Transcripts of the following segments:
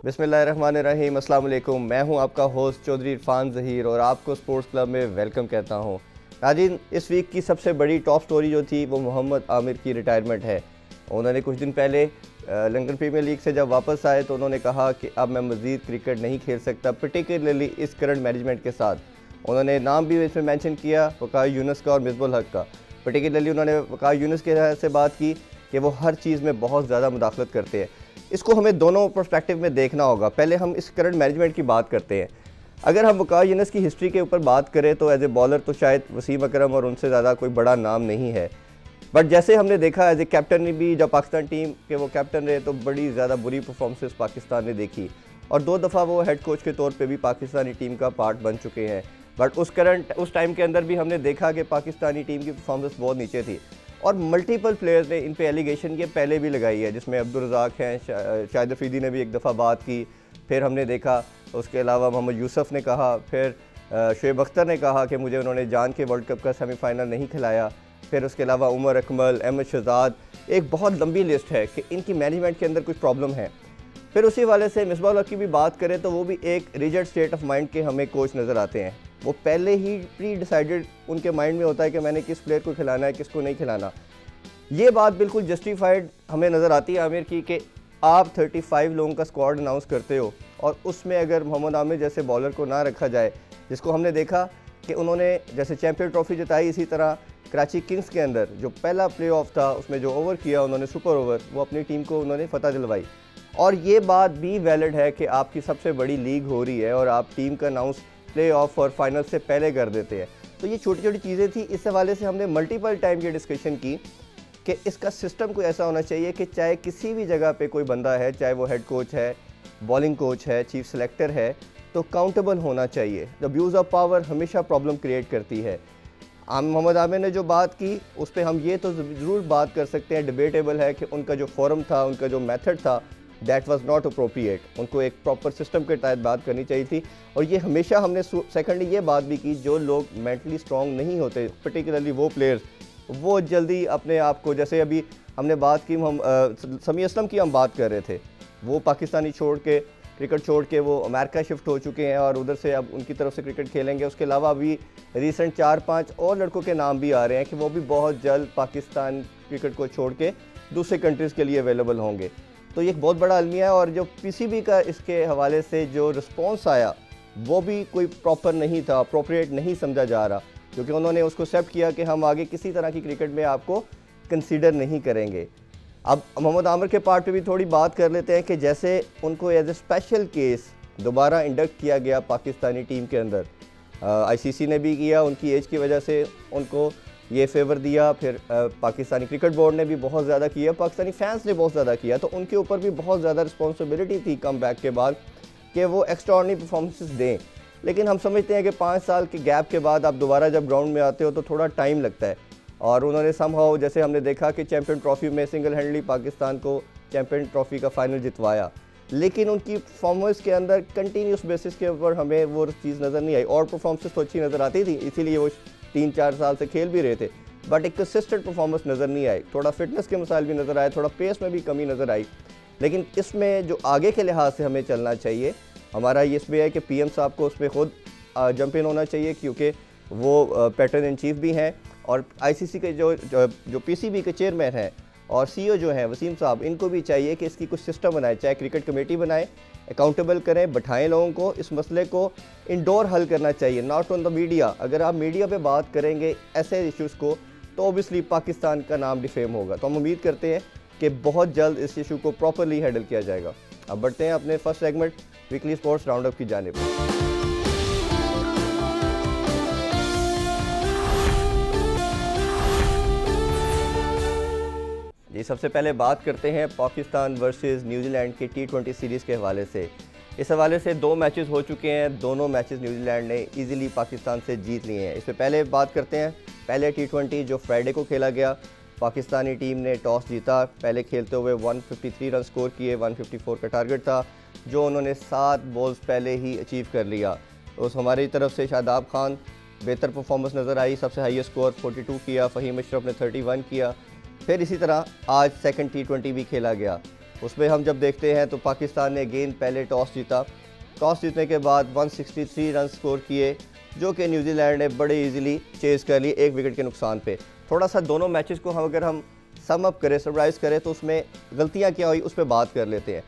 बिस्मिल्लाहिर्रहमानिर्रहीम, अस्सलाम वालेकुम। मैं हूं आपका होस्ट चौधरी इरफान ज़हीर और आपको स्पोर्ट्स क्लब में वेलकम कहता हूं। नाज़रीन, इस वीक की सबसे बड़ी टॉप स्टोरी जो थी वो मोहम्मद आमिर की रिटायरमेंट है। उन्होंने कुछ दिन पहले लंदन प्रीमियर लीग से जब वापस आए तो उन्होंने कहा कि अब मैं मज़ीद क्रिकेट नहीं खेल सकता, पर्टिकुलरली इस करंट मैनेजमेंट के साथ। उन्होंने नाम भी इसमें मेंशन किया वक़ार यूनुस का और मिसबाह हक का। पर्टिकुलरली उन्होंने वक़ार यूनुस के से बात की कि वो हर चीज़ में बहुत ज़्यादा मुदाखलत करते हैं। इसको हमें दोनों पर्सपेक्टिव में देखना होगा। पहले हम इस करंट मैनेजमेंट की बात करते हैं। अगर हम वक़ार यूनुस की हिस्ट्री के ऊपर बात करें तो एज ए बॉलर तो शायद वसीम अकरम और उनसे ज़्यादा कोई बड़ा नाम नहीं है, बट जैसे हमने देखा एज ए कैप्टन भी जब पाकिस्तान टीम के वो कैप्टन रहे तो बड़ी ज़्यादा बुरी परफॉर्मेंसेस पाकिस्तान ने देखी और 2 दफ़ा वो हेड कोच के तौर पे भी पाकिस्तानी टीम का पार्ट बन चुके हैं। बट उस टाइम के अंदर भी हमने देखा कि पाकिस्तानी टीम की परफॉर्मेंस बहुत नीचे थी और मल्टीपल प्लेयर्स ने इन पे एलिगेशन ये पहले भी लगाई है, जिसमें अब्दुल रज़ाक हैं, शाहिद अफरीदी ने भी एक दफ़ा बात की, फिर हमने देखा उसके अलावा मोहम्मद यूसुफ ने कहा, फिर शुएब अख्तर ने कहा कि मुझे उन्होंने जान के वर्ल्ड कप का सेमीफाइनल नहीं खिलाया, फिर उसके अलावा उमर अकमल, अहमद शहजाद, एक बहुत लंबी लिस्ट है कि इनकी मैनेजमेंट के अंदर कुछ प्रॉब्लम है। फिर उसी वाले से मिसबाह हक की भी बात करें तो वो भी एक रिजिड स्टेट ऑफ माइंड के हमें कोच नज़र आते हैं। वो पहले ही प्री डिसाइडेड उनके माइंड में होता है कि मैंने किस प्लेयर को खिलाना है, किसको नहीं खिलाना। ये बात बिल्कुल जस्टिफाइड हमें नज़र आती है आमिर की कि आप 35 लोगों का स्क्वाड अनाउंस करते हो और उसमें अगर मोहम्मद आमिर जैसे बॉलर को ना रखा जाए, जिसको हमने देखा कि उन्होंने जैसे चैम्पियन ट्रॉफी जिताई, इसी तरह कराची किंग्स के अंदर जो पहला प्ले ऑफ था उसमें जो ओवर किया उन्होंने, सुपर ओवर, वो अपनी टीम को उन्होंने फतह दिलवाई। और ये बात भी वैलिड है कि आपकी सबसे बड़ी लीग हो रही है और आप टीम का अनाउंस प्ले ऑफ और फाइनल से पहले कर देते हैं। तो ये छोटी छोटी चीज़ें थी। इस हवाले से हमने मल्टीपल टाइम ये डिस्कशन की कि इसका सिस्टम कोई ऐसा होना चाहिए कि चाहे किसी भी जगह पे कोई बंदा है, चाहे वो हेड कोच है, बॉलिंग कोच है, चीफ सेलेक्टर है, तो काउंटेबल होना चाहिए। द अब्यूज़ ऑफ पावर हमेशा प्रॉब्लम क्रिएट करती है। मोहम्मद आमिर ने जो बात की उस पर हम ये तो ज़रूर बात कर सकते हैं, डिबेटेबल है कि उनका जो फोरम था, उनका जो मेथड था, दैट वाज नॉट अप्रोप्रिएट। उनको एक प्रॉपर सिस्टम के तहत बात करनी चाहिए थी। और ये हमेशा हमने सेकेंडली ये बात भी की, जो लोग मेंटली स्ट्रॉन्ग नहीं होते, पर्टिकुलरली वो प्लेयर्स, वो जल्दी अपने आप को, जैसे अभी हमने बात की, हम समी असलम की हम बात कर रहे थे, वो पाकिस्तानी क्रिकेट छोड़ के वो अमेरिका शिफ्ट हो चुके हैं और उधर से अब उनकी तरफ से क्रिकेट खेलेंगे। उसके अलावा अभी रिसेंट 4-5 और लड़कों के नाम भी आ रहे हैं कि वो भी बहुत जल्द पाकिस्तान क्रिकेट को छोड़ के दूसरे कंट्रीज़ के लिए अवेलेबल होंगे। तो ये एक बहुत बड़ा अलमिया है और जो पीसीबी का इसके हवाले से जो रिस्पॉन्स आया वो भी कोई प्रॉपर नहीं था, अप्रोप्रिएट नहीं समझा जा रहा, क्योंकि उन्होंने उसको एक्सेप्ट किया कि हम आगे किसी तरह की क्रिकेट में आपको कंसीडर नहीं करेंगे। अब मोहम्मद आमिर के पार्ट पे भी थोड़ी बात कर लेते हैं कि जैसे उनको एज ए स्पेशल केस दोबारा इंडक्ट किया गया पाकिस्तानी टीम के अंदर। आईसीसी ने भी किया, उनकी एज की वजह से उनको ये फेवर दिया, फिर पाकिस्तानी क्रिकेट बोर्ड ने भी बहुत ज़्यादा किया, पाकिस्तानी फैंस ने बहुत ज़्यादा किया, तो उनके ऊपर भी बहुत ज़्यादा रिस्पॉन्सिबिलिटी थी कम बैक के बाद कि वो एक्स्ट्राऑर्डिनरी परफॉर्मेंसेस दें। लेकिन हम समझते हैं कि 5 साल के गैप के बाद आप दोबारा जब ग्राउंड में आते हो तो थोड़ा टाइम लगता है और उन्होंने समहाउ, जैसे हमने देखा कि चैम्पियन ट्रॉफी में सिंगल हैंडली पाकिस्तान को चैम्पियन ट्रॉफी का फाइनल जितवाया, लेकिन उनकी परफॉर्मेंस के अंदर कंटिन्यूस बेसिस के ऊपर हमें वो चीज़ नज़र नहीं आई। और परफॉर्मेंस तो अच्छी नज़र आती थी, इसीलिए वो 3-4 साल से खेल भी रहे थे, बट एक कंसिस्टेंट परफॉर्मेंस नज़र नहीं आई। थोड़ा फिटनेस के मसाइल भी नज़र आए, थोड़ा पेस में भी कमी नज़र आई। लेकिन इसमें जो आगे के लिहाज से हमें चलना चाहिए, हमारा ये इसमें है कि पीएम साहब को उस पर खुद जंप इन होना चाहिए, क्योंकि वो पैटर्न इन चीफ भी हैं और आईसीसी के जो पीसीबी के चेयरमैन हैं और सीईओ जो हैं वसीम साहब, इनको भी चाहिए कि इसकी कुछ सिस्टम बनाए, चाहे क्रिकेट कमेटी बनाए, अकाउंटेबल करें, बैठाएं लोगों को, इस मसले को इंडोर हल करना चाहिए, नॉट ऑन द मीडिया। अगर आप मीडिया पे बात करेंगे ऐसे इश्यूज़ को तो ऑब्वियसली पाकिस्तान का नाम डिफेम होगा। तो हम उम्मीद करते हैं कि बहुत जल्द इस इशू को प्रॉपरली हैंडल किया जाएगा। अब बढ़ते हैं अपने first segment weekly sports round up की जानिब। जी, सबसे पहले बात करते हैं पाकिस्तान वर्सेस न्यूजीलैंड के T20 सीरीज़ के हवाले से। इस हवाले से 2 मैचेस हो चुके हैं, दोनों मैचेस न्यूजीलैंड ने इजीली पाकिस्तान से जीत लिए हैं। इससे पहले बात करते हैं पहले T20 जो फ्राइडे को खेला गया। पाकिस्तानी टीम ने टॉस जीता, पहले खेलते हुए 153 रन स्कोर किए, 154 का टारगेट था जो उन्होंने 7 बॉल्स पहले ही अचीव कर लिया। उस हमारी तरफ से शादाब खान बेहतर परफॉर्मेंस नज़र आई, सबसे हाईएस्ट स्कोर 42 किया, फ़हीम अशरफ ने 31 किया। फिर इसी तरह आज सेकंड T20 भी खेला गया। उसमें हम जब देखते हैं तो पाकिस्तान ने गेंद पहले टॉस जीता। टॉस जीतने के बाद 163 रन स्कोर किए, जो कि न्यूजीलैंड ने बड़े इजीली चेज कर लिए 1 विकेट के नुकसान पे। थोड़ा सा दोनों मैचेस को अगर हम सम अप करें, समराइज़ करें, तो उसमें गलतियाँ क्या हुई उस पर बात कर लेते हैं।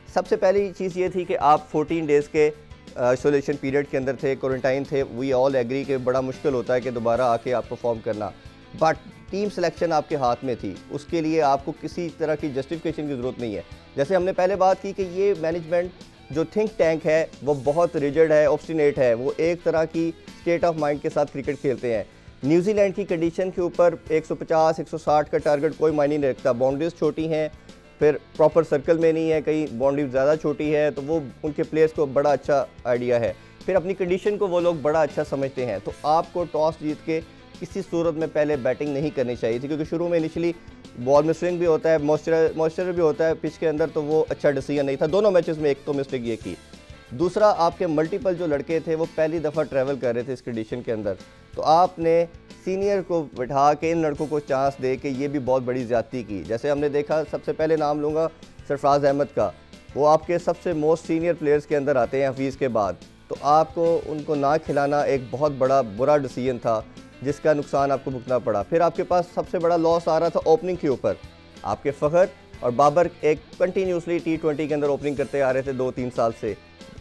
सबसे पहली चीज़ ये थी कि आप 14 डेज़ के आइसोलेशन पीरियड के अंदर थे, क्वारंटाइन थे। वी ऑल एग्री कि बड़ा मुश्किल होता है कि दोबारा आके आप परफॉर्म करना, बट टीम सिलेक्शन आपके हाथ में थी, उसके लिए आपको किसी तरह की जस्टिफिकेशन की ज़रूरत नहीं है। जैसे हमने पहले बात की कि ये मैनेजमेंट जो थिंक टैंक है वो बहुत रिजिड है, ऑब्स्टिनेट है, वो एक तरह की स्टेट ऑफ माइंड के साथ क्रिकेट खेलते हैं। न्यूजीलैंड की कंडीशन के ऊपर 150 160 का टारगेट कोई मायने नहीं रखता। बाउंड्रीज छोटी हैं, फिर प्रॉपर सर्कल में नहीं है, कहीं बाउंड्री ज़्यादा छोटी है, तो वो उनके प्लेयर्स को बड़ा अच्छा आइडिया है। फिर अपनी कंडीशन को वो लोग बड़ा अच्छा समझते हैं। तो आपको टॉस जीत के किसी सूरत में पहले बैटिंग नहीं करनी चाहिए थी, क्योंकि शुरू में इनिशियली बॉल में स्विंग भी होता है, मॉइस्चर भी होता है पिच के अंदर, तो वो अच्छा डिसीजन नहीं था दोनों मैचेस में। एक तो मिस्टेक ये की। दूसरा, आपके मल्टीपल जो लड़के थे वो पहली दफ़ा ट्रैवल कर रहे थे इस कंडीशन के अंदर, तो आपने सीनियर को बिठा के इन लड़कों को चांस दे के ये भी बहुत बड़ी ज़्यादती की। जैसे हमने देखा, सबसे पहले नाम लूँगा सरफराज अहमद का, वो आपके सबसे मोस्ट सीनियर प्लेयर्स के अंदर आते हैं हफीज़ के बाद, तो आपको उनको ना खिलाना एक बहुत बड़ा बुरा डिसीजन था, जिसका नुकसान आपको भुगतना पड़ा। फिर आपके पास सबसे बड़ा लॉस आ रहा था ओपनिंग के ऊपर। आपके फ़खर और बाबर एक कंटिन्यूसली T20 के अंदर ओपनिंग करते आ रहे थे 2-3 साल से।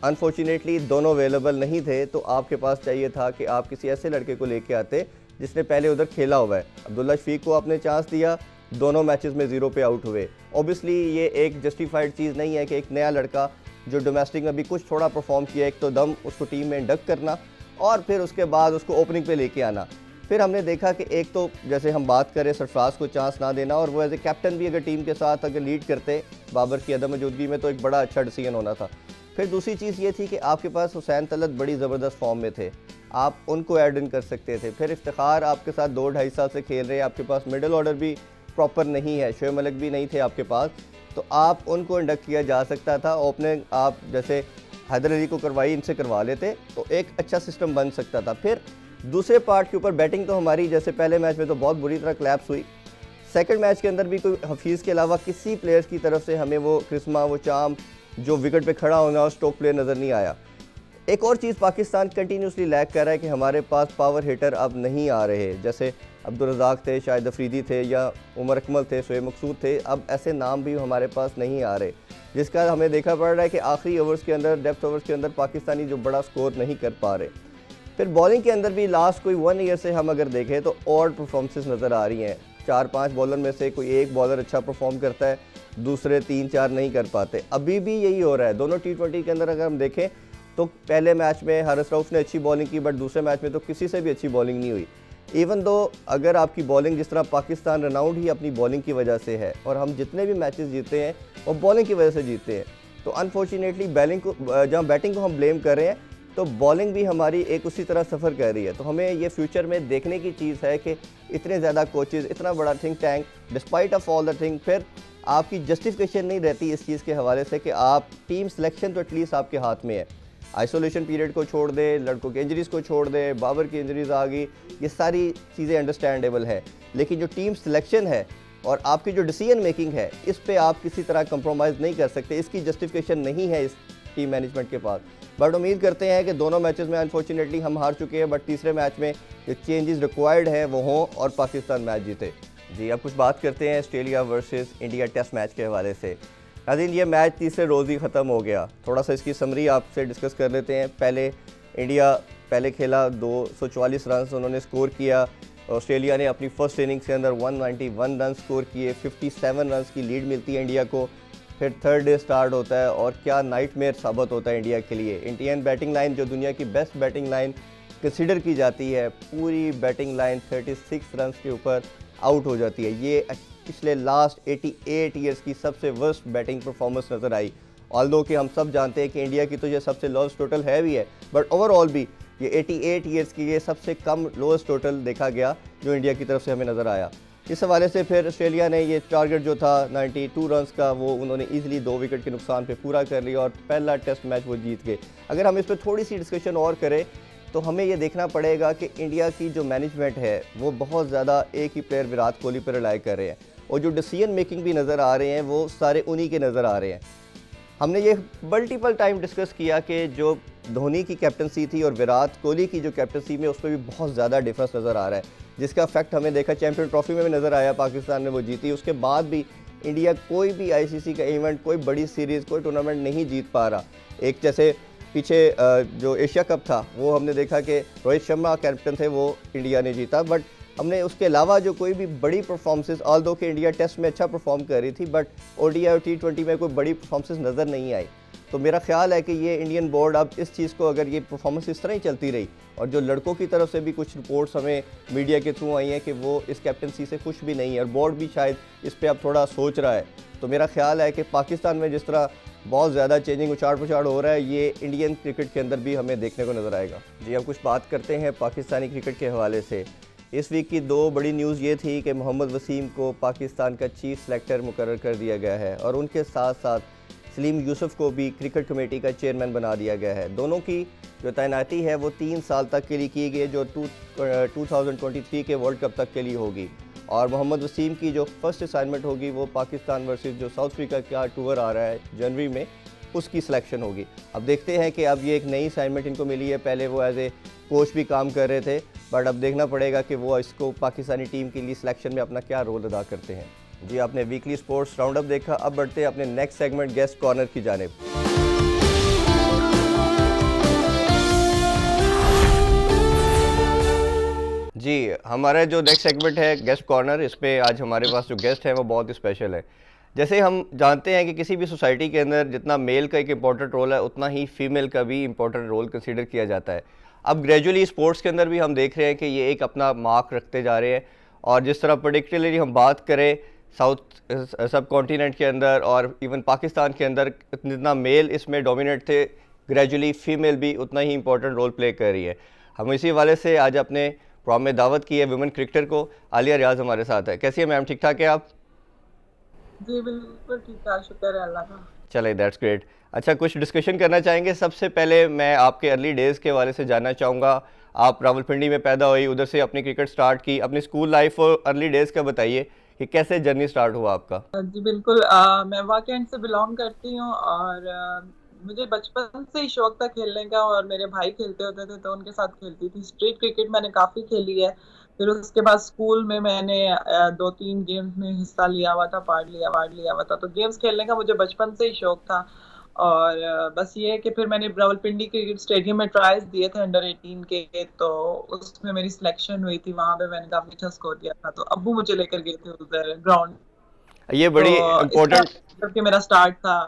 अनफॉर्चुनेटली दोनों अवेलेबल नहीं थे, तो आपके पास चाहिए था कि आप किसी ऐसे लड़के को लेके आते जिसने पहले उधर खेला हुआ है। अब्दुल्ला शफीक को आपने चांस दिया, दोनों मैचेस में 0 पे आउट हुए। ऑब्वियसली ये एक जस्टिफाइड चीज़ नहीं है कि एक नया लड़का जो डोमेस्टिक में भी कुछ थोड़ा परफॉर्म किया, एक तो दम उसको टीम में इंडक्ट करना और फिर उसके बाद उसको ओपनिंग पे लेके आना। फिर हमने देखा कि एक तो जैसे हम बात करें सरफराज को चांस ना देना, और वो एज ए कैप्टन भी अगर टीम के साथ अगर लीड करते बाबर की अदम मौजूदगी में, तो एक बड़ा अच्छा डिसीजन होना था। फिर दूसरी चीज़ ये थी कि आपके पास हुसैन तलत बड़ी ज़बरदस्त फॉर्म में थे, आप उनको ऐड इन कर सकते थे। फिर इफ्तिखार आपके साथ 2-2.5 साल से खेल रहे हैं, आपके पास मिडिल ऑर्डर भी प्रॉपर नहीं है, शोएब मलिक भी नहीं थे आपके पास, तो आप उनको इंडक्ट किया जा सकता था। ओपनिंग आप जैसे हैदर अली को करवाई, इनसे करवा लेते तो एक अच्छा सिस्टम बन सकता था। फिर दूसरे पार्ट के ऊपर बैटिंग तो हमारी जैसे पहले मैच में तो बहुत बुरी तरह क्लैप्स हुई। सेकंड मैच के अंदर भी कोई हफीज़ के अलावा किसी प्लेयर्स की तरफ से हमें वो क्रिस्मा, वो चाम जो विकेट पे खड़ा होना और स्ट्रोक प्लेयर नज़र नहीं आया। एक और चीज़ पाकिस्तान कंटिन्यूसली लैक कर रहा है कि हमारे पास पावर हिटर अब नहीं आ रहे। जैसे अब्दुल रज़ाक थे, शाहिद अफरीदी थे, या उमर अकमल थे, शोएब मकसूद थे, अब ऐसे नाम भी हमारे पास नहीं आ रहे, जिसका हमें देखा पड़ रहा है कि आखिरी ओवर्स के अंदर, डेप्थ ओवर्स के अंदर पाकिस्तानी जो बड़ा स्कोर नहीं कर पा रहे। फिर बॉलिंग के अंदर भी लास्ट कोई 1 ईयर से हम अगर देखें तो ऑड परफॉर्मेंसेस नज़र आ रही हैं। 4-5 बॉलर में से कोई एक बॉलर अच्छा परफॉर्म करता है, दूसरे 3-4 नहीं कर पाते। अभी भी यही हो रहा है दोनों T20 के अंदर। अगर हम देखें तो पहले मैच में हारिस रऊफ ने अच्छी बॉलिंग की, बट दूसरे मैच में तो किसी से भी अच्छी बॉलिंग नहीं हुई। इवन दो अगर आपकी बॉलिंग, जिस तरह पाकिस्तान रनाउंड ही अपनी बॉलिंग की वजह से है, और हम जितने भी मैचेस जीते हैं वो बॉलिंग की वजह से जीते हैं, तो अनफॉर्चुनेटली जहाँ बैटिंग को हम ब्लेम कर रहे हैं, तो बॉलिंग भी हमारी एक उसी तरह सफ़र कर रही है। तो हमें ये फ्यूचर में देखने की चीज़ है कि इतने ज़्यादा कोचेज़, इतना बड़ा think tank, despite of all the thing, फिर आपकी जस्टिफिकेशन नहीं रहती इस चीज़ के हवाले से कि आप टीम सिलेक्शन तो एटलीस्ट आपके हाथ में है। आइसोलेशन पीरियड को छोड़ दे, लड़कों की इंजरीज़ को छोड़ दे, बाबर की इंजरीज़ आ गई, ये सारी चीज़ें अंडरस्टैंडेबल है, लेकिन जो टीम सिलेक्शन है और आपकी जो डिसीजन मेकिंग है, इस पे आप किसी तरह कंप्रोमाइज़ नहीं कर सकते। इसकी जस्टिफिकेशन नहीं है इस टीम मैनेजमेंट के पास। बट उम्मीद करते हैं कि दोनों मैचेस में अनफॉर्चुनेटली हम हार चुके हैं, बट तीसरे मैच में जो चेंजेस रिक्वायर्ड हैं वो हों और पाकिस्तान मैच जीते। जी, अब कुछ बात करते हैं Australia versus India test match के हवाले से। नाज़रीन, ये मैच तीसरे रोज़ ही ख़त्म हो गया। थोड़ा सा इसकी समरी आपसे डिस्कस कर लेते हैं। इंडिया पहले खेला, 244 रन उन्होंने स्कोर किया। ऑस्ट्रेलिया ने अपनी फर्स्ट इनिंग्स के अंदर 191 रन स्कोर किए, 57 रन की लीड मिलती है इंडिया को। फिर थर्ड डे स्टार्ट होता है और क्या नाइटमेयर साबित होता है इंडिया के लिए। इंडियन बैटिंग लाइन जो दुनिया की बेस्ट बैटिंग लाइन कंसिडर की जाती है, पूरी बैटिंग लाइन 36 रन के ऊपर आउट हो जाती है। ये पिछले लास्ट 88 ईयर्स की सबसे वर्स्ट बैटिंग परफॉर्मेंस नज़र आई। ऑल्दो कि हम सब जानते हैं कि इंडिया की तो ये सबसे लोएस्ट टोटल है भी है, बट ओवरऑल भी ये 88 ईयर्स की ये सबसे कम लोएस्ट टोटल देखा गया जो इंडिया की तरफ से हमें नज़र आया। इस हवाले से फिर ऑस्ट्रेलिया ने ये टारगेट जो था 92 रन्स का, वो उन्होंने ईजिली 2 विकेट के नुकसान पे पूरा कर लिया और पहला टेस्ट मैच वो जीत गए। अगर हम इस पर थोड़ी सी डिस्कशन और करें तो हमें ये देखना पड़ेगा कि इंडिया की जो मैनेजमेंट है वो बहुत ज़्यादा एक ही प्लेयर विराट कोहली पर रिलाई कर रहे हैं। और जो डिसीजन मेकिंग भी नज़र आ रहे हैं वो सारे उन्हीं के नज़र आ रहे हैं। हमने ये मल्टीपल टाइम डिस्कस किया कि जो धोनी की कैप्टनसी थी और विराट कोहली की जो कैप्टनसी में उसमें भी बहुत ज़्यादा डिफरेंस नज़र आ रहा है, जिसका इफेक्ट हमें देखा चैंपियन ट्रॉफी में भी नज़र आया, पाकिस्तान ने वो जीती, उसके बाद भी इंडिया कोई भी आईसीसी का इवेंट, कोई बड़ी सीरीज़, कोई टूर्नामेंट नहीं जीत पा रहा। एक जैसे पीछे जो एशिया कप था वो हमने देखा कि रोहित शर्मा कैप्टन थे, वो इंडिया ने जीता, बट हमने उसके अलावा जो कोई भी बड़ी परफॉर्मेंसेस, ऑल दो कि इंडिया टेस्ट में अच्छा परफॉर्म कर रही थी, बट ओडीआई और टी20 में कोई बड़ी परफॉर्मेंसेस नज़र नहीं आई। तो मेरा ख्याल है कि ये इंडियन बोर्ड अब इस चीज़ को, अगर ये परफॉर्मेंस इस तरह ही चलती रही, और जो लड़कों की तरफ से भी कुछ रिपोर्ट्स हमें मीडिया के थ्रू आई हैं कि वो इस कैप्टनसी से खुश भी नहीं है और बोर्ड भी शायद इस पर अब थोड़ा सोच रहा है, तो मेरा ख्याल है कि पाकिस्तान में जिस तरह बहुत ज़्यादा चेंजिंग, उछाड़ पुछाड़ हो रहा है, ये इंडियन क्रिकेट के अंदर भी हमें देखने को नज़र आएगा। जी, हम कुछ बात करते हैं पाकिस्तानी क्रिकेट के हवाले से। इस वीक की दो बड़ी न्यूज़ ये थी कि मोहम्मद वसीम को पाकिस्तान का चीफ सेलेक्टर मुकर्रर कर दिया गया है और उनके साथ साथ सलीम यूसुफ को भी क्रिकेट कमेटी का चेयरमैन बना दिया गया है। दोनों की जो तैनाती है वो 3 साल तक के लिए की गई, जो 2023 के वर्ल्ड कप तक के लिए होगी। और मोहम्मद वसीम की जो फर्स्ट असाइनमेंट होगी वो पाकिस्तान वर्सेस जो साउथ अफ्रीका का टूर आ रहा है जनवरी में, उसकी सिलेक्शन होगी। अब देखते हैं कि अब ये एक नई असाइनमेंट इनको मिली है। पहले वो एज ए कोच भी काम कर रहे थे, बट अब देखना पड़ेगा कि वो इसको पाकिस्तानी टीम के लिए सिलेक्शन में अपना क्या रोल अदा करते हैं। जी, आपने वीकली स्पोर्ट्स राउंड अप देखा, अब बढ़ते हैं अपने नेक्स्ट सेगमेंट गेस्ट कॉर्नर की जानिब। जी, हमारा जो नेक्स्ट सेगमेंट है गेस्ट कॉर्नर, इस पे आज हमारे पास जो गेस्ट है वो बहुत ही स्पेशल है। जैसे हम जानते हैं कि किसी भी सोसाइटी के अंदर जितना मेल का एक इम्पॉर्टेंट रोल है, उतना ही फीमेल का भी इम्पॉर्टेंट रोल कंसीडर किया जाता है। अब ग्रेजुअली स्पोर्ट्स के अंदर भी हम देख रहे हैं कि ये एक अपना मार्क रखते जा रहे हैं, और जिस तरह पर्टिकुलरली हम बात करें साउथ सब कॉन्टिनेंट के अंदर और इवन पाकिस्तान के अंदर, जितना मेल इसमें डोमिनेट थे, ग्रेजुअली फीमेल भी उतना ही इम्पोर्टेंट रोल प्ले कर रही है। हम इसी वाले से आज अपने प्रोग्राम में दावत की है वुमेन क्रिकेटर को। आलिया रियाज हमारे साथ है। कैसी है मैम, ठीक ठाक है आप? जी बिल्कुल ठीक ठाक, शुक्र है अल्लाह का। चले, दैट्स ग्रेट। अच्छा, कुछ डिस्कशन करना चाहेंगे? सबसे पहले मैं आपके अर्ली डेज़ के हवाले से जानना चाहूँगा। आप रावलपिंडी में पैदा हुई, उधर से अपनी क्रिकेट स्टार्ट की, अपनी स्कूल लाइफ और अर्ली डेज़ का बताइए कि कैसे जर्नी स्टार्ट हुआ आपका? जी बिल्कुल, मैं वाकई से बिलोंग करती हूँ और मुझे बचपन से ही शौक था खेलने का, और मेरे भाई खेलते होते थे तो उनके साथ खेलती थी। स्ट्रीट क्रिकेट मैंने काफ़ी खेली है। फिर उसके बाद स्कूल में मैंने 2-3 गेम्स में हिस्सा लिया हुआ था, पार्ट लिया हुआ था। तो गेम्स खेलने का मुझे बचपन से ही शौक था। और बस ये है कि फिर मैंने रावलपिंडी क्रिकेट स्टेडियम में ट्रायल्स दिए थे अंडर 18 के, तो उसमें मेरी सिलेक्शन हुई थी। वहां पे मैंने काफी अच्छा स्कोर किया था, तो अब्बू मुझे लेकर गए थे उधर ग्राउंड। ये तो बड़ी इस तरह इम्पोर्टेंट। करके मेरा स्टार्ट था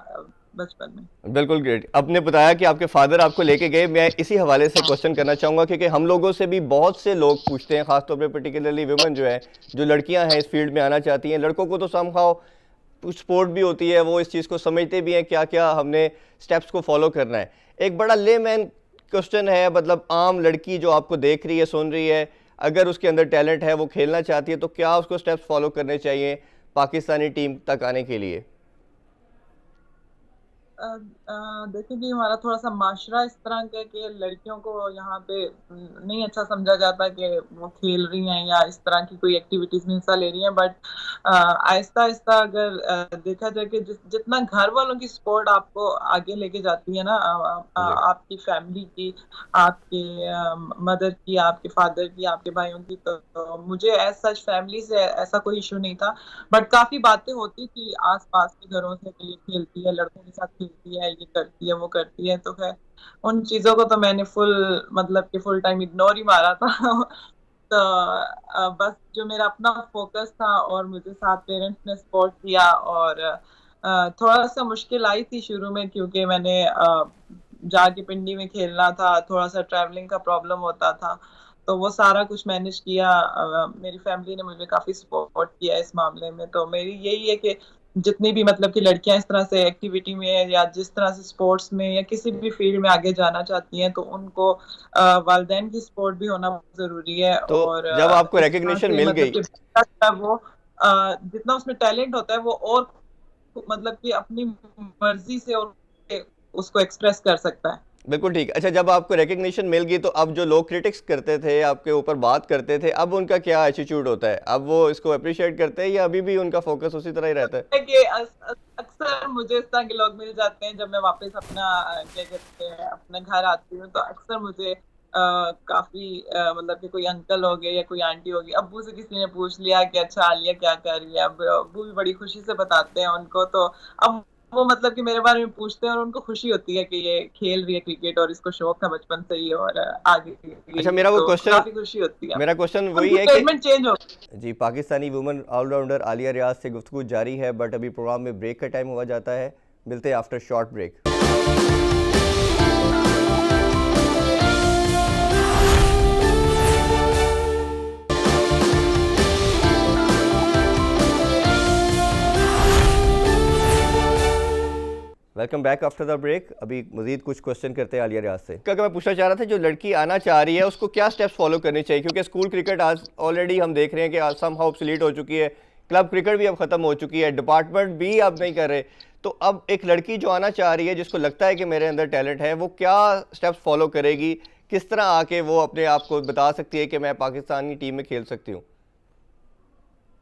बचपन में। बिल्कुल ग्रेट। आपने बताया कि आपके फादर आपको लेके गए, मैं इसी हवाले से क्वेश्चन करना चाहूँगा, क्योंकि हम लोगों से भी बहुत से लोग पूछते हैं, खासतौर पे पर्टिकुलरली वुमेन जो है, जो लड़कियां हैं इस फील्ड में आना चाहती हैं। लड़कों को तो समहाउ स्पोर्ट भी होती है, वो इस चीज़ को समझते भी हैं क्या क्या हमने स्टेप्स को फॉलो करना है। एक बड़ा लेमैन क्वेश्चन है, मतलब आम लड़की जो आपको देख रही है, सुन रही है, अगर उसके अंदर टैलेंट है, वो खेलना चाहती है, तो क्या उसको स्टेप्स फॉलो करने चाहिए पाकिस्तानी टीम तक आने के लिए? देखिए जी, हमारा थोड़ा सा माशरा इस तरह का है कि लड़कियों को यहाँ पे नहीं अच्छा समझा जाता कि वो खेल रही हैं या इस तरह की कोई एक्टिविटीज में हिस्सा ले रही हैं। बट आहिस्ता आहिस्ता अगर देखा जाए कि जितना घर वालों की सपोर्ट आपको आगे लेके जाती है ना, जी। आपकी फैमिली की, आपके मदर की, आपके फादर की, आपके भाइयों की, तो मुझे एज सच फैमिली से ऐसा कोई इशू नहीं था। बट काफी बातें होती थी आस-पास के घरों से कि ये खेलती है, लड़कों के साथ खेलती है, ये करती है, वो करती है। तो खैर उन चीज़ों को तो मैंने मतलब कि फुल टाइम इग्नोर ही मारा था। तो बस जो मेरा अपना फ़ोकस था, और मुझे साथ पेरेंट्स ने सपोर्ट किया। और थोड़ा-सा मुश्किल आई थी शुरू में, क्योंकि मैंने जाके पिंडी में खेलना था, थोड़ा-सा ट्रैवलिंग का प्रॉब्लम होता था। तो वो सारा कुछ मैनेज किया। मेरी फैमिली ने मुझे काफ़ी सपोर्ट किया इस मामले में। तो मेरी यही है कि जितनी भी मतलब कि लड़कियाँ इस तरह से एक्टिविटी में या जिस तरह से स्पोर्ट्स में या किसी भी फील्ड में आगे जाना चाहती हैं, तो उनको वालिदैन की सपोर्ट भी होना बहुत ज़रूरी है। तो और जब आपको इस तरह रिकग्निशन से मिल मतलब गई, कि बच्चा जो है वो जितना उसमें टैलेंट होता है वो और मतलब कि अपनी मर्ज़ी से और उसको एक्सप्रेस कर सकता है। बिल्कुल ठीक। अच्छा, जब आपको रिकग्निशन मिल गई तो अब जो लोग क्रिटिक्स करते थे, आपके ऊपर बात करते थे, अब उनका क्या एटीट्यूड होता है? अब वो इसको अप्रिशिएट करते हैं या अभी भी उनका फोकस उसी तरह ही रहता है? है कि अक्सर मुझे इस तरह के लोग मिल जाते हैं जब मैं वापस अपना क्या कहते हैं अपने घर आती हूँ, तो अक्सर मुझे काफी मतलब कि कोई अंकल हो गए या कोई आंटी होगी, अब्बू से किसी ने पूछ लिया कि अच्छा आलिया क्या कर रही है, अब अब्बू भी बड़ी खुशी से बताते हैं उनको, तो अब वो मतलब कि मेरे बारे में पूछते हैं और उनको खुशी होती है कि ये खेल रही है क्रिकेट और इसको शौक था बचपन से ही और आगे के अच्छा, लिए, तो काफी खुशी होती है। मेरा क्वेश्चन वही उनकी है कि स्टेटमेंट चेंज हो। जी, पाकिस्तानी वुमेन ऑलराउंडर आलिया रियाज से गुफ्तगू जारी है, बट अभी प्रोग्राम में ब्रेक का टाइम हुआ जाता है। मिलते हैं after short break. Welcome back after the break. अभी मजीद कुछ क्वेश्चन करते हैं आलिया रियाज से। क्या मैं पूछना चाह रहा था, जो लड़की आना चाह रही है उसको क्या स्टेप्स फॉलो करने चाहिए? क्योंकि स्कूल क्रिकेट आज ऑलरेडी हम देख रहे हैं कि सम हाउ ऑब्सोलीट हो चुकी है, क्लब क्रिकेट भी अब खत्म हो चुकी है, डिपार्टमेंट भी अब नहीं कर रहे। तो अब एक लड़की जो आना चाह रही है, जिसको लगता है कि मेरे अंदर टैलेंट है, वो क्या स्टेप्स फॉलो करेगी? किस तरह आके वो अपने आप को बता सकती है कि मैं पाकिस्तानी टीम में खेल सकती हूँ?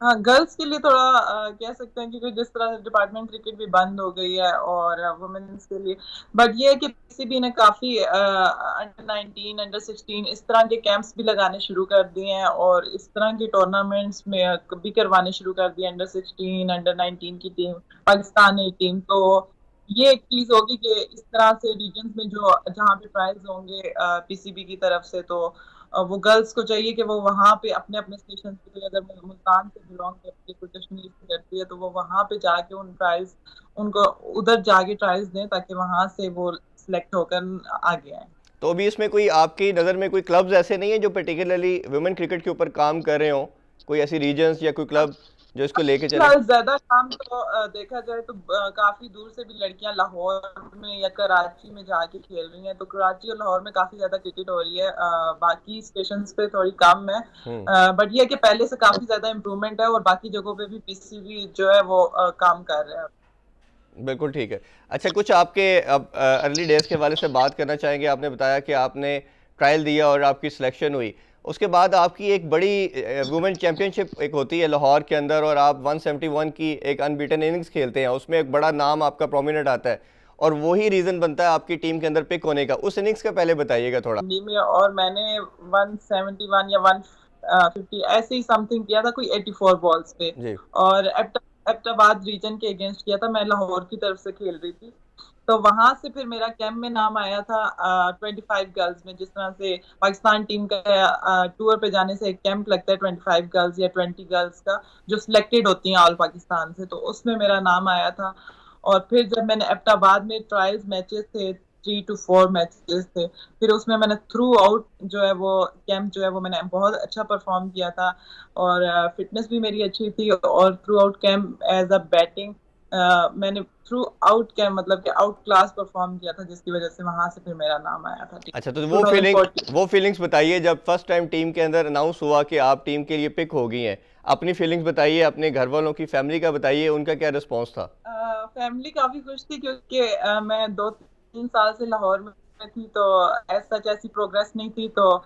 हाँ, गर्ल्स के लिए थोड़ा कह सकते हैं क्योंकि जिस तरह से डिपार्टमेंट क्रिकेट भी बंद हो गई है और वुमेन्स के लिए, बट ये है कि पीसीबी ने काफी अंडर 19 अंडर 16 इस तरह के कैंप्स भी लगाने शुरू कर दिए हैं और इस तरह के टूर्नामेंट्स में भी करवाने शुरू कर दिए। अंडर 16 अंडर 19 की टीम, पाकिस्तानी टीम, तो ये एक चीज होगी कि इस तरह से रीजन में जो जहाँ पे प्राइज होंगे पीसीबी की तरफ से, तो वो गर्ल्स को चाहिए कि वो वहाँ पे अपने अपने स्टेशन पे, अगर मुल्तान से बिलोंग करती है, कोई कश्मीर से करती है, तो वो वहाँ पे जाके उन ट्रायल्स उनको उधर जाके ट्रायल्स दें ताकि वहाँ से वो सिलेक्ट होकर आगे आए। तो अभी इसमें कोई आपकी नज़र में कोई क्लब्स ऐसे नहीं है जो पर्टिकुलरली वुमेन क्रिकेट के ऊपर काम कर रहे हो? कोई ऐसी रीजन्स या कोई क्लब जो इसको लेके चले? फिलहाल ज्यादा काम तो देखा जाए तो काफी दूर से भी लड़कियां लाहौर में या कराची में जाके खेल रही हैं, तो कराची और लाहौर में काफी ज्यादा क्रिकेट हो रही है, बाकी स्टेशंस पे थोड़ी कम है, बट ये है कि पहले से काफी ज्यादा इम्प्रूवमेंट है और बाकी जगहों पे भी पीसीबी जो है वो काम कर रहे हैं। बिल्कुल ठीक है। अच्छा, कुछ आपके अब अर्ली डेज के हवाले से बात करना चाहेंगे। आपने बताया कि आपने ट्रायल दिया और आपकी सिलेक्शन हुई, उसके बाद आपकी एक बड़ी वुमेन चैम्पियनशिप एक होती है लाहौर के अंदर और आप 171 की एक अनबीटन इनिंग्स खेलते हैं, उसमें एक बड़ा नाम आपका प्रोमिनेंट आता है और वही रीज़न बनता है आपकी टीम के अंदर पिक होने का। उस इनिंग्स का पहले बताइएगा थोड़ा। में और मैंने 171 या 150 ऐसे ही समथिंग किया था, कोई 84 बॉल्स पे, जी। और एबटाबाद रीजन के अगेंस्ट किया था, मैं लाहौर की तरफ से खेल रही थी, तो वहां से फिर मेरा कैंप में नाम आया था 25 गर्ल्स में। जिस तरह से पाकिस्तान टीम का टूर पे जाने से एक कैंप लगता है 25 गर्ल्स या 20 गर्ल्स का, जो सिलेक्टेड होती हैं ऑल पाकिस्तान से, तो उसमें मेरा नाम आया था। और फिर जब मैंने एबटाबाद में ट्रायल्स मैचेस थे, 3 to 4 मैचेस थे, फिर उसमें मैंने थ्रू आउट जो है वो कैंप जो है वो मैंने बहुत अच्छा परफॉर्म किया था और फिटनेस भी मेरी अच्छी थी, और throughout camp as a batting मैंने थ्रू आउट कैंप मतलब कि आउट क्लास परफॉर्म किया था, जिसकी वजह से वहां से फिर मेरा नाम आया था। अच्छा, तो 2014 वो फीलिंग्स बताइए जब फर्स्ट टाइम टीम के अंदर अनाउंस हुआ कि आप टीम के लिए पिक हो गई हैं। अपनी फीलिंग्स बताइए, अपने घर वालों की, फैमिली का बताइए, उनका क्या रिस्पॉन्स था? फैमिली काफी खुश थी क्योंकि मैं 2-3 साल से लाहौर में थी, तो सच ऐसी प्रोग्रेस नहीं थी, तो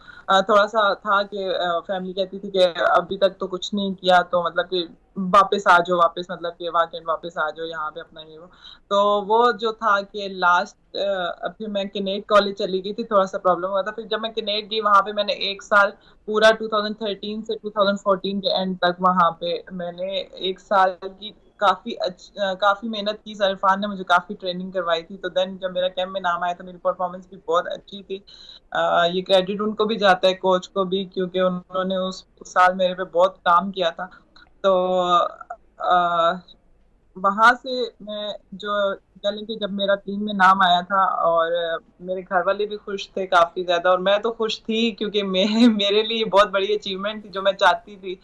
थोड़ा सा था कि फैमिली कहती थी कि अभी तक तो कुछ नहीं किया, तो मतलब कि वापस आ जाओ, वापस मतलब कि वाकई वापस आ जाओ यहाँ पे अपना ये वो। तो वो जो था कि लास्ट फिर मैं किनेट कॉलेज चली गई थी, थोड़ा सा प्रॉब्लम हुआ था, फिर जब मैं किनेट गई वहां पे मैंने 1 साल पूरा 2013 से 2014 के एंड तक वहां पे मैंने 1 साल की काफी मेहनत की। सरफान ने मुझे काफी ट्रेनिंग करवाई थी, तो देन जब मेरा कैंप में नाम आया तो मेरी परफॉर्मेंस भी बहुत अच्छी थी। ये क्रेडिट उनको भी जाता है, कोच को भी, क्योंकि उन्होंने उस साल मेरे पे बहुत काम किया था। तो वहां से मैं जो कह कि जब मेरा टीम में नाम आया था और मेरे घर वाले भी खुश थे काफी ज्यादा, और मैं तो खुश थी क्योंकि मेरे लिए बहुत बड़ी अचीवमेंट थी जो मैं चाहती थी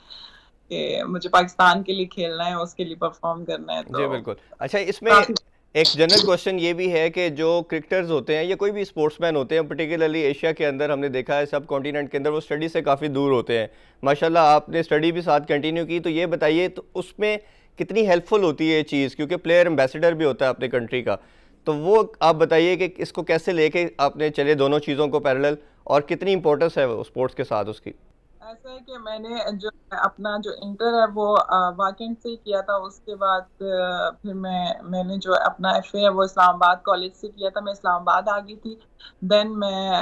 कि मुझे पाकिस्तान के लिए खेलना है, उसके लिए परफॉर्म करना है, जी तो बिल्कुल। अच्छा, इसमें काफी। एक जनरल क्वेश्चन ये भी है कि जो क्रिकेटर्स होते हैं या कोई भी स्पोर्ट्समैन होते हैं, पर्टिकुलरली एशिया के अंदर हमने देखा है, सब कॉन्टिनेंट के अंदर वो स्टडी से काफ़ी दूर होते हैं। माशाल्लाह आपने स्टडी भी साथ कंटिन्यू की, तो ये बताइए तो उसमें कितनी हेल्पफुल होती है ये चीज़, क्योंकि प्लेयर एम्बेसडर भी होता है अपने कंट्री का। तो वो आप बताइए कि इसको कैसे लेके आपने चले दोनों चीज़ों को पैरेलल, और कितनी इंपॉर्टेंस है वो स्पोर्ट्स के साथ उसकी। ऐसा है कि मैंने जो अपना जो इंटर है वो वाकई से ही किया था। उसके बाद फिर मैंने जो अपना एफए है वो इस्लामाबाद कॉलेज से किया था। मैं इस्लामाबाद आ गई थी। देन मैं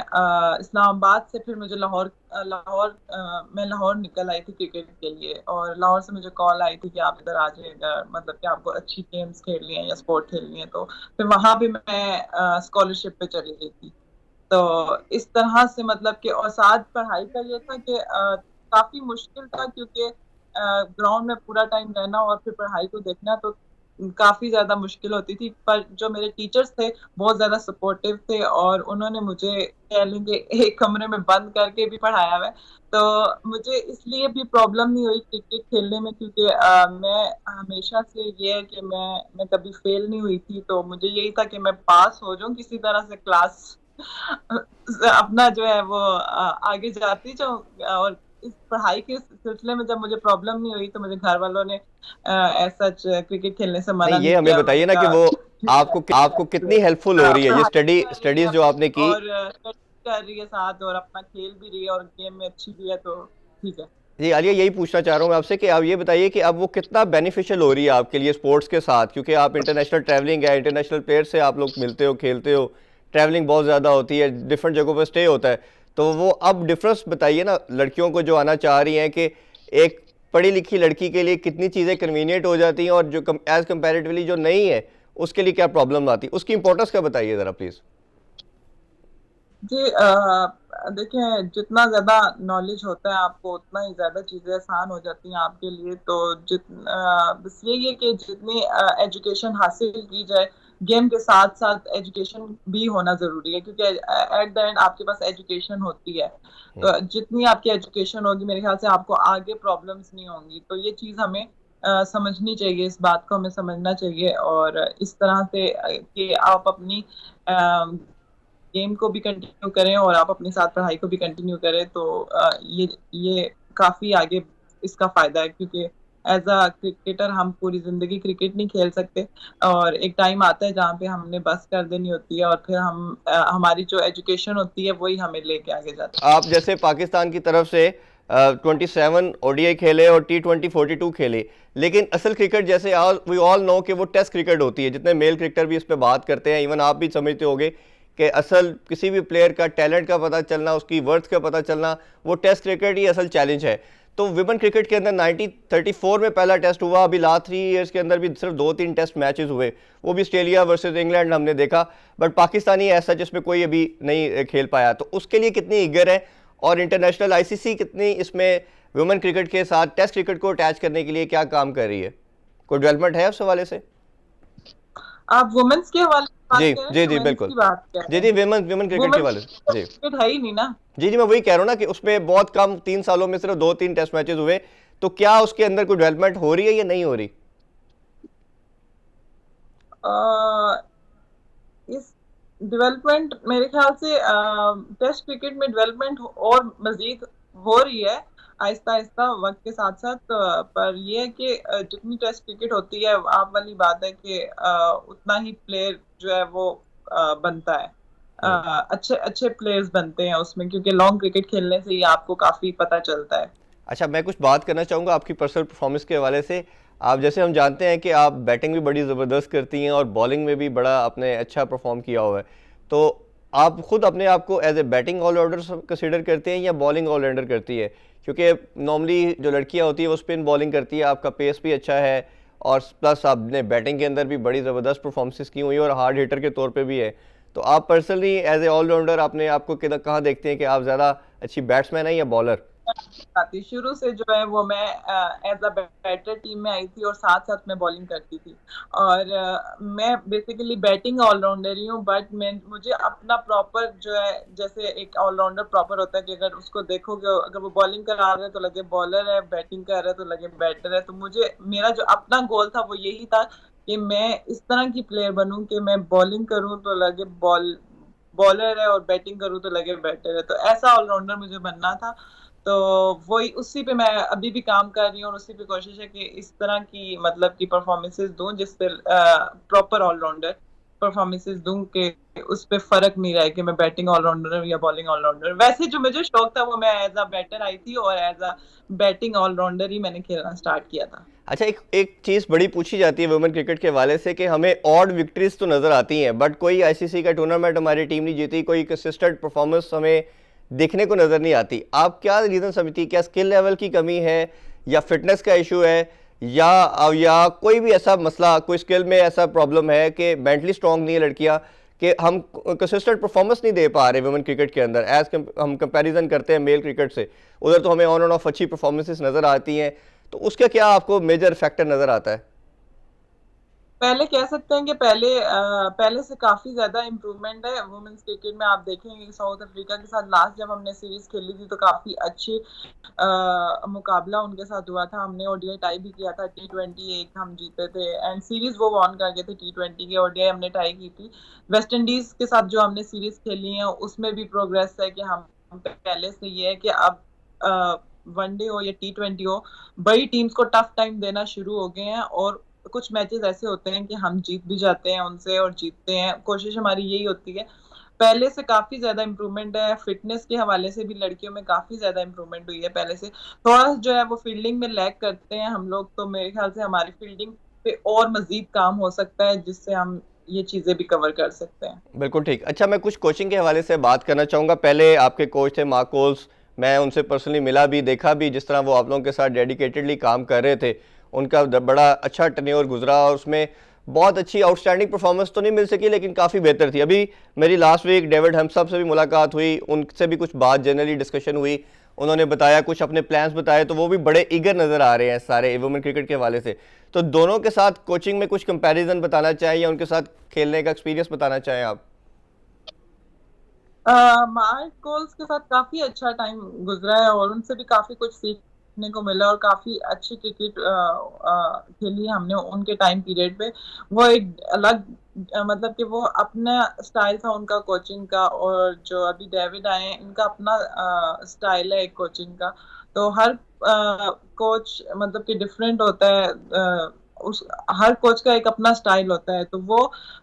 इस्लामाबाद से फिर मुझे मैं लाहौर निकल आई थी क्रिकेट के लिए, और लाहौर से मुझे कॉल आई थी कि आप इधर आ जाइएगा, मतलब कि आपको अच्छी गेम्स खेलनी है या स्पोर्ट खेलनी है। तो फिर वहां भी मैं स्कॉलरशिप पे चली गई थी। तो इस तरह से मतलब कि, और साथ पढ़ाई का ये था कि काफी मुश्किल था, क्योंकि ग्राउंड में पूरा टाइम रहना और फिर पढ़ाई को देखना तो काफी ज्यादा मुश्किल होती थी। पर जो मेरे टीचर्स थे बहुत ज्यादा सपोर्टिव थे, और उन्होंने मुझे कह लेंगे एक कमरे में बंद करके भी पढ़ाया हुआ है। तो मुझे इसलिए भी प्रॉब्लम नहीं हुई क्रिकेट खेलने में, क्योंकि मैं हमेशा से ये है कि मैं कभी फेल नहीं हुई थी। तो मुझे यही था कि मैं पास हो जाऊं किसी तरह से क्लास, अपना जो है वो आगे जाती जाऊं। और इस पढ़ाई के सिलसिले में जब मुझे प्रॉब्लम नहीं हुई तो मुझे घर वालों ने ऐसा क्रिकेट खेलने से नहीं, मना ये नहीं हमें किया। उन्होंने बताइए ना कि कहा वो ठीक है, आपको आपको कितनी हेल्पफुल हो रही है ये पढ़ाई कर रही स्टडीज है जो आपने की। और study कर रही है साथ, और अपना खेल भी रही है और गेम में अच्छी भी है, तो ठीक है। जी आलिया, यही पूछना चाह रहा हूँ मैं आपसे कि आप ये बताइए कि अब वो कितना बेनिफिशियल हो रही है आपके लिए स्पोर्ट्स के साथ, क्योंकि आप इंटरनेशनल ट्रैवलिंग है, इंटरनेशनल प्लेयर से आप लोग मिलते हो, खेलते हो, ट्रैवलिंग बहुत ज़्यादा होती है, डिफरेंट जगहों पर स्टे होता है। तो वो अब डिफरेंस बताइए ना लड़कियों को जो आना चाह रही हैं, कि एक पढ़ी लिखी लड़की के लिए कितनी चीज़ें कन्वीनियंट हो जाती हैं, और जो एज़ कम्पेरेटिवली जो नहीं है उसके लिए क्या प्रॉब्लम आती है, उसकी इंपॉर्टेंस का बताइए ज़रा प्लीज़। जी देखिए, जितना ज्यादा नॉलेज होता है आपको उतना ही ज्यादा चीजें आसान हो जाती हैं आपके लिए। तो बस यही है कि जितनी एजुकेशन हासिल की जाए, गेम के साथ साथ एजुकेशन भी होना जरूरी है, क्योंकि एट द एंड आपके पास एजुकेशन होती है। तो जितनी आपकी एजुकेशन होगी मेरे ख्याल से आपको आगे प्रॉब्लम्स नहीं होंगी। तो ये चीज हमें समझनी चाहिए, इस बात को हमें समझना चाहिए, और इस तरह से कि आप अपनी गेम को भी कंटिन्यू करें और आप अपने साथ पढ़ाई को भी कंटिन्यू करें। तो ये काफी आगे इसका फायदा है, क्योंकि एज अ क्रिकेटर हम पूरी जिंदगी क्रिकेट नहीं खेल सकते, और एक टाइम आता है जहाँ पे हमने बस कर देनी होती है, और फिर हमारी जो एजुकेशन होती है वही हमें लेके आगे जाती आप जैसे पाकिस्तान की तरफ से 27 ओडीआई खेले और T20 42 खेले, लेकिन असल क्रिकेट जैसे वी ऑल नो कि वो टेस्ट क्रिकेट होती है, जितने मेल क्रिकेटर भी इस पे बात करते हैं, इवन आप भी समझते होगे कि असल किसी भी प्लेयर का टैलेंट का पता चलना, उसकी वर्थ का पता चलना, वो टेस्ट क्रिकेट ही असल चैलेंज है। तो विमेन क्रिकेट के अंदर 1934 में पहला टेस्ट हुआ, अभी लास्ट 3 इयर्स के अंदर भी सिर्फ 2-3 टेस्ट मैचेस हुए, वो भी ऑस्ट्रेलिया वर्सेस इंग्लैंड हमने देखा, बट पाकिस्तानी ऐसा जिसमें कोई अभी नहीं खेल पाया। तो उसके लिए कितनी ईगर है, और इंटरनेशनल आईसीसी कितनी इसमें वुमेन क्रिकेट के साथ टेस्ट क्रिकेट को अटैच करने के लिए क्या काम कर रही है, कोई डेवलपमेंट है उस हवाले से। है। आप वुमेन्स के हवाले से बात जी कर रहे जी हैं, जी मेंस बिल्कुल। की बात कर जी रहे जी, हैं? विमेन विमेन क्रिकेट के वुमेन्स हवाले से जी। क्रिकेट है ही नहीं ना। जी जी, मैं वही कह रहा हूँ ना कि उसमें बहुत कम 3 सालों में सिर्फ 2-3 टेस्ट मैचेस हुए। तो क्या उसके अंदर कोई डेवलपमेंट हो रही है या नहीं हो रही। अ, इस डेवलपमेंट मेरे ख्याल से टेस्ट क्रिकेट में डेवलपमेंट और मजीद हो रही है, आहिस्ता आहिस्ता वक्त के साथ साथ। पर ये है कि जितनी टेस्ट क्रिकेट होती है, आप वाली बात है कि उतना ही प्लेयर जो है वो बनता है। अच्छे अच्छे प्लेयर्स बनते हैं उसमें, क्योंकि लॉन्ग क्रिकेट खेलने से ही आपको काफी पता चलता है। अच्छा, मैं कुछ बात करना चाहूँगा आपकी पर्सनल परफॉर्मेंस के हवाले से। आप जैसे हम जानते हैं कि आप बैटिंग भी बड़ी ज़बरदस्त करती हैं और बॉलिंग में भी बड़ा आपने अच्छा परफॉर्म किया हुआ है। तो आप खुद अपने आप को as a batting allrounder consider करते हैं या बॉलिंग ऑलराउंडर करती है, क्योंकि नॉर्मली जो लड़कियां होती हैं वो स्पिन बॉलिंग करती है, आपका पेस भी अच्छा है, और प्लस आपने बैटिंग के अंदर भी बड़ी ज़बरदस्त परफॉर्मेंसेस की हुई और हार्ड हिटर के तौर पर भी है। तो आप पर्सनली एज ए ऑलराउंडर अपने आपको कहाँ देखते हैं कि आप ज़्यादा अच्छी बैट्समैन हैं या बॉलर। आती शुरू से जो है वो मैं एज अ बैटर टीम में आई थी, और साथ साथ मैं बॉलिंग करती थी। और मैं बेसिकली बैटिंग ऑलराउंडर ही हूँ, बट मैं मुझे अपना प्रॉपर जो है, जैसे एक ऑलराउंडर प्रॉपर होता है कि अगर उसको देखोगे, अगर वो बॉलिंग करा रहा है तो लगे बॉलर है, बैटिंग कर रहा है तो लगे बैटर है। तो मुझे मेरा जो अपना गोल था वो यही था कि मैं इस तरह की प्लेयर बनूं कि मैं बॉलिंग करूं तो लगे बॉलर है, और बैटिंग करूं तो लगे बैटर है। तो ऐसा ऑलराउंडर मुझे बनना था। तो वही उसी पे मैं अभी भी काम कर रही हूँ, और उसी पे कोशिश है कि इस तरह की मतलब की परफॉर्मेंसेस दूं जिससे प्रॉपर ऑलराउंडर परफॉर्मेंसेस दूं कि उस पे फर्क नहीं रहा है कि मैं बैटिंग ऑलराउंडर हूँ या बॉलिंग ऑलराउंडर। वैसे जो मुझे शौक था वो मैं एज अ बैटर आई थी और एज अ बैटिंग ऑलराउंडर ही मैंने खेलना स्टार्ट किया था। अच्छा, एक एक चीज़ बड़ी पूछी जाती है वुमेन क्रिकेट के हवाले से कि हमें ऑड विक्ट्रीज तो नज़र आती हैं, बट कोई आईसीसी का टूर्नामेंट हमारी टीम नहीं जीती, कोई कंसिस्टेंट परफॉर्मेंस हमें देखने को नज़र नहीं आती। आप क्या रीज़न समझती, क्या स्किल लेवल की कमी है, या फिटनेस का इशू है, या कोई भी ऐसा मसला, कोई स्किल में ऐसा प्रॉब्लम है कि मेंटली स्ट्रांग नहीं है लड़कियां, कि हम कंसिस्टेंट परफॉर्मेंस नहीं दे पा रहे वुमेन क्रिकेट के अंदर हम कंपैरिजन करते हैं मेल क्रिकेट से? उधर तो हमें ऑन एंड ऑफ अच्छी परफॉर्मेंसेस नज़र आती हैं, तो उसका क्या आपको मेजर फैक्टर नज़र आता है? पहले कह सकते हैं कि पहले से काफी ज्यादा इम्प्रूवमेंट है वुमेन्स क्रिकेट में। आप देखेंगे कि साउथ अफ्रीका के साथ लास्ट जब हमने सीरीज खेली थी तो काफी अच्छी मुकाबला उनके साथ हुआ था। हमने ओडीआई टाई भी किया था, T20 एक हम जीते थे एंड सीरीज वो वॉन कर गए थे। T20 के ओडीआई हमने टाई की थी। वेस्ट इंडीज के साथ जो हमने सीरीज खेली है उसमें भी प्रोग्रेस है कि हम पहले से ये है कि अब वनडे हो या T20 हो, बड़ी टीम्स को टफ टाइम देना शुरू हो गए हैं और कुछ मैचेस ऐसे होते हैं कि हम जीत भी जाते हैं उनसे और जीतते हैं। कोशिश हमारी यही होती है। पहले से काफी ज्यादा इम्प्रूवमेंट है। फिटनेस के हवाले से भी लड़कियों में काफी ज्यादा इम्प्रूवमेंट हुई है। पहले से थोड़ा जो है वो फील्डिंग में लैग करते हैं हम लोग, तो मेरे ख्याल से हमारी फील्डिंग पे और मजीद काम हो सकता है जिससे हम ये चीजें भी कवर कर सकते हैं। बिल्कुल ठीक। अच्छा, मैं कुछ कोचिंग के हवाले से बात करना चाहूँगा। पहले आपके कोच थे मार्क कोल्स, मैं उनसे पर्सनली मिला भी, देखा भी जिस तरह वो आप लोगों के साथ डेडिकेटेडली काम कर रहे थे। उनका बड़ा अच्छा टेन्योर गुजरा और उसमें बहुत अच्छी आउटस्टैंडिंग परफॉर्मेंस तो नहीं मिल सकी, लेकिन काफ़ी बेहतर थी। अभी मेरी लास्ट वीक डेविड हेम्प साहब से भी मुलाकात हुई, उनसे भी कुछ बात जनरली डिस्कशन हुई, उन्होंने बताया कुछ अपने प्लान्स बताए, तो वो भी बड़े ईगर नज़र आ रहे हैं सारे वुमेन क्रिकेट के हवाले से। तो दोनों के साथ कोचिंग में कुछ कंपैरिजन बताना चाहें या उनके साथ खेलने का एक्सपीरियंस बताना चाहें आप? मार्क कोल्स के साथ काफी अच्छा टाइम गुजरा है और उनसे भी काफी कुछ सीखने को मिला और काफी अच्छी क्रिकेट खेली हमने उनके टाइम पीरियड पे। वो एक अलग मतलब कि वो अपना स्टाइल था उनका कोचिंग का, और जो अभी डेविड आए हैं इनका अपना स्टाइल है एक कोचिंग का। तो हर कोच मतलब कि डिफरेंट होता है। उस हर कोच का एक अपना स्टाइल होता है, तो वो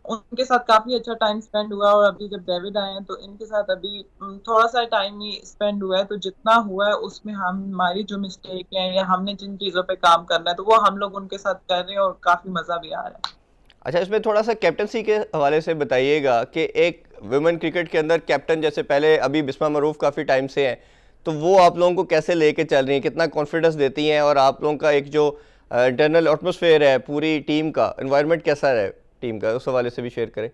उनके साथ काफी अच्छा टाइम स्पेंड हुआ। और अभी जब डेविड आए हैं तो इनके साथ अभी थोड़ा सा टाइम ही स्पेंड हुआ है, तो जितना हुआ है उसमें हम हमारी जो मिस्टेक है या हमने जिन चीजों पे काम करना है तो वो हम लोग उनके साथ कर रहे हैं और काफी मजा भी आ रहा है। अच्छा, इसमें थोड़ा सा कैप्टनसी के हवाले से बताइएगा कि एक वुमेन क्रिकेट के अंदर कैप्टन, जैसे पहले अभी बिस्मा मरूफ काफ़ी टाइम से हैं, तो वो आप लोगों को कैसे लेके चल रही हैं, कितना कॉन्फिडेंस देती हैं, और आप लोगों का एक जो इंटरनल एटमॉस्फेयर है, पूरी टीम का एनवायरनमेंट कैसा है टीम का, उस हवाले से भी शेयर करें।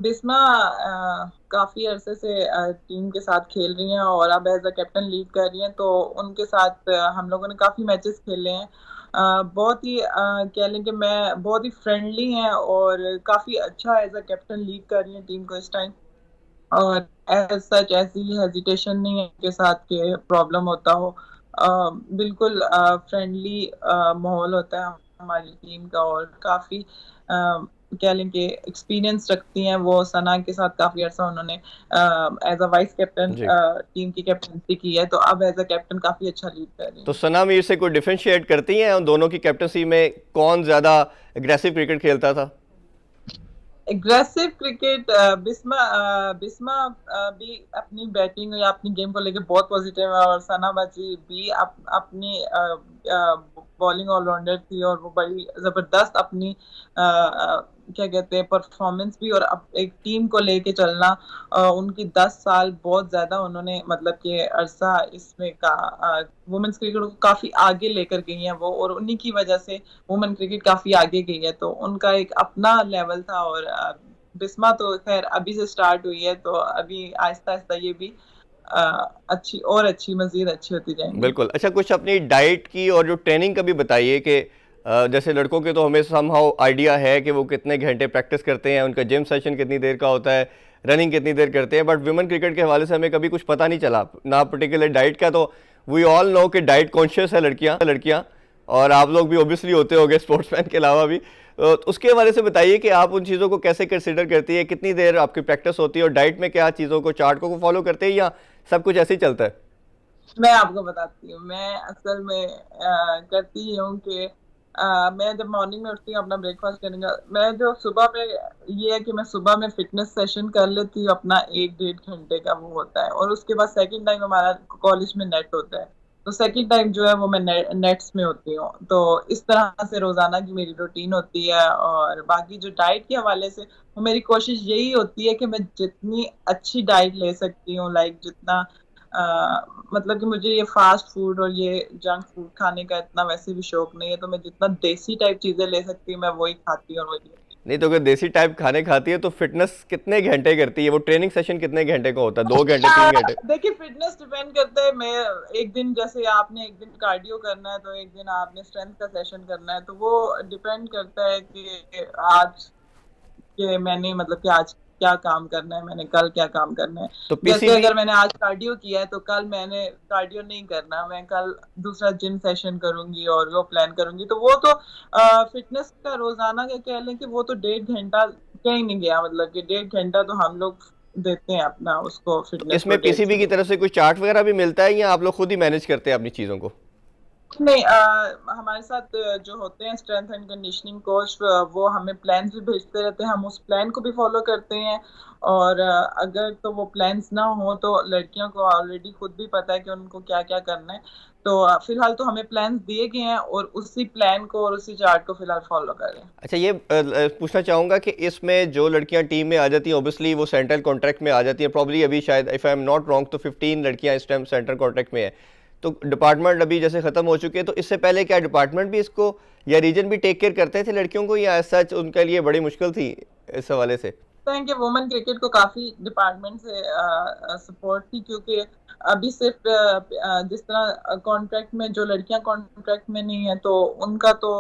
बिस्मा काफी अरसे से टीम के साथ खेल रही हैं और अब एज अ कैप्टन लीड कर रही हैं, तो उनके साथ हम लोगों ने काफी मैचेस खेले हैं। बहुत ही कह लें कि मैं बहुत ही फ्रेंडली हैं और काफी अच्छा एज अ कैप्टन लीड कर रही हैं टीम को इस टाइम। और एज सच ऐसी हेजिटेशन नहीं है के साथ के प्रॉब्लम होता हो। बिल्कुल फ्रेंडली माहौल होता है हमारी टीम का और काफी कह लें कि एक्सपीरियंस रखती हैं वो। सना के साथ काफी अर्सा उन्होंने एज अ वाइस कैप्टन जी। टीम की कैप्टनसी की है, तो अब एज अ कैप्टन काफी अच्छा लीड कर रही तो हैं। सना मीर से कोई डिफरेंशिएट करती हैं उन दोनों की कैप्टनसी में, कौन ज़्यादा एग्रेसिव क्रिकेट खेलता था? एग्रेसिव क्रिकेट बिस्मा भी अपनी बैटिंग या अपनी गेम को लेके बहुत पॉजिटिव है और सना बाजी भी अपनी बॉलिंग ऑलराउंडर थी और वो बड़ी जबरदस्त अपनी क्या कहते हैं परफॉर्मेंस भी और एक टीम को लेके चलना। उनकी 10 साल बहुत ज्यादा उन्होंने मतलब कि अरसा इसमें का वुमेन्स क्रिकेट को काफी आगे लेकर गई हैं वो, और उन्हीं की वजह से वुमेन क्रिकेट काफी आगे गई है। तो उनका एक अपना लेवल था और बिस्मा तो खैर अभी से स्टार्ट हुई है, तो अभी आहिस्ता आहिस्ता ये भी अच्छी और अच्छी मजीद अच्छी होती जाएंगी। बिल्कुल। अच्छा, कुछ अपनी डाइट की और जो ट्रेनिंग का भी बताइए कि जैसे लड़कों के तो हमें समहाउ आइडिया है कि वो कितने घंटे प्रैक्टिस करते हैं, उनका जिम सेशन कितनी देर का होता है, रनिंग कितनी देर करते हैं, बट वुमेन क्रिकेट के हवाले से हमें कभी कुछ पता नहीं चला ना, पर्टिकुलर डाइट का। तो वी ऑल नो कि डाइट कॉन्शियस है लड़कियां लड़कियां और आप लोग भी ऑब्वियसली होते होंगे स्पोर्ट्समैन के अलावा भी। तो उसके हवाले से बताइए कि आप उन चीज़ों को कैसे कंसिडर करती है, कितनी देर आपकी प्रैक्टिस होती है, और डाइट में क्या चीज़ों को, चार्ट को फॉलो करते हैं या सब कुछ ऐसे ही चलता है? मैं आपको बताती हूँ। मैं असल में करती हूँ कि मैं जब मॉर्निंग में उठती हूँ अपना ब्रेकफास्ट करने का, मैं जो सुबह में, ये है कि मैं सुबह में फिटनेस सेशन कर लेती हूँ अपना 1 डेढ़ घंटे का वो होता है, और उसके बाद सेकंड टाइम हमारा कॉलेज में नेट होता है, तो सेकंड टाइम जो है वो मैं नेट्स में होती हूँ। तो इस तरह से रोजाना की मेरी रूटीन होती है। और बाकी जो डाइट के हवाले से, तो मेरी कोशिश यही होती है कि मैं जितनी अच्छी डाइट ले सकती हूँ, लाइक जितना मतलब कि मुझे ये फास्ट फूड और ये जंक फूड खाने का इतना वैसे भी शौक नहीं है, तो मैं जितना देसी टाइप चीजें ले सकती हूँ मैं वही खाती हूँ और वही लेती नहीं तो अगर देसी टाइप खाने खाती है तो फिटनेस कितने घंटे करती है, वो ट्रेनिंग सेशन कितने घंटे का होता है, 2 घंटे 3 घंटे? हूँ। देखिए, फिटनेस डिपेंड करता है। मैं एक दिन, जैसे आपने एक दिन कार्डियो करना है तो एक दिन आपने स्ट्रेंथ का सेशन करना है, तो वो डिपेंड करता है कि आज कि मैंने मतलब कि आज क्या काम करना है, मैंने कल क्या काम करना है। तो जैसे पीसीबी, अगर मैंने आज कार्डियो किया है तो कल मैंने कार्डियो नहीं करना, मैं कल दूसरा जिम सेशन करूंगी और वो प्लान करूंगी। तो वो तो फिटनेस का रोजाना का कह लें कि वो तो 1.5 घंटा कहीं नहीं गया, मतलब कि 1.5 घंटा तो हम लोग देते हैं अपना उसको, तो फिटनेस को इसमें पीसीबी की 1.5 से 2। तरफ से कोई चार्ट वगैरह भी मिलता है या आप लोग खुद ही मैनेज करते हैं अपनी चीज़ों को? नहीं, हमारे साथ जो होते हैं स्ट्रेंथ एंड कंडीशनिंग कोच, वो हमें प्लान्स भी भेजते रहते हैं, हम उस प्लान को भी फॉलो करते हैं। और अगर तो वो प्लान्स ना हो तो लड़कियों को ऑलरेडी खुद भी पता है कि उनको क्या क्या करना है। तो फिलहाल तो हमें प्लान्स दिए गए हैं और उसी प्लान को और उसी चार्ट को फिलहाल फॉलो करें। अच्छा, ये पूछना चाहूँगा कि इसमें जो लड़कियां टीम में आ जाती हैं ऑब्वियसली वो सेंट्रल कॉन्ट्रैक्ट में आ जाती हैं, प्रॉब्ली अभी शायद if I am not wrong तो 15 लड़कियां इस टाइम सेंट्रल कॉन्ट्रैक्ट में है। तो डिपार्टमेंट अभी जैसे ख़त्म हो चुके हैं, तो इससे पहले क्या डिपार्टमेंट भी इसको या रीजन भी टेक केयर करते थे लड़कियों को, या सच उनके लिए बड़ी मुश्किल थी इस हवाले से? लगता है कि वुमेन क्रिकेट को काफी डिपार्टमेंट से सपोर्ट थी, क्योंकि अभी सिर्फ जिस तरह कॉन्ट्रैक्ट में जो लड़कियां कॉन्ट्रैक्ट में नहीं है तो उनका तो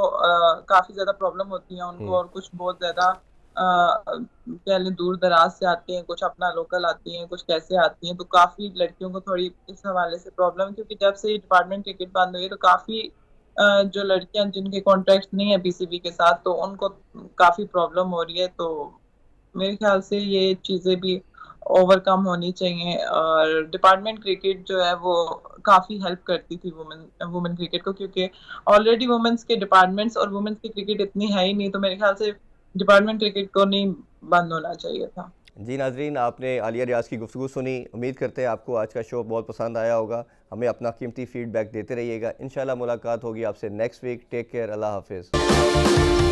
काफी ज्यादा प्रॉब्लम होती है उनको, हम्म। और कुछ बहुत ज्यादा कह लें दूर दराज से आती हैं, कुछ अपना लोकल आती हैं, कुछ कैसे आती हैं, तो काफी लड़कियों को थोड़ी इस हवाले से प्रॉब्लम है, क्योंकि जब से डिपार्टमेंट क्रिकेट बंद हुई है तो काफी जो लड़कियां जिनके कॉन्ट्रैक्ट नहीं है पीसीबी के साथ, तो उनको काफी प्रॉब्लम हो रही है। तो मेरे ख्याल से ये चीजें भी ओवरकम होनी चाहिए। और डिपार्टमेंट क्रिकेट जो है वो काफी हेल्प करती थी वुमेन वुमेन क्रिकेट को, क्योंकि ऑलरेडी वुमेन्स के डिपार्टमेंट्स और वुमेन्स की क्रिकेट इतनी है ही नहीं, तो मेरे ख्याल से डिपार्टमेंट क्रिकेट को नहीं बंद होना चाहिए था। जी नाजरीन, आपने आलिया रियाज की गुफ्तगू सुनी। उम्मीद करते हैं आपको आज का शो बहुत पसंद आया होगा। हमें अपना कीमती फीडबैक देते रहिएगा। इंशाल्लाह मुलाकात होगी आपसे नेक्स्ट वीक। टेक केयर, अल्लाह हाफिज़।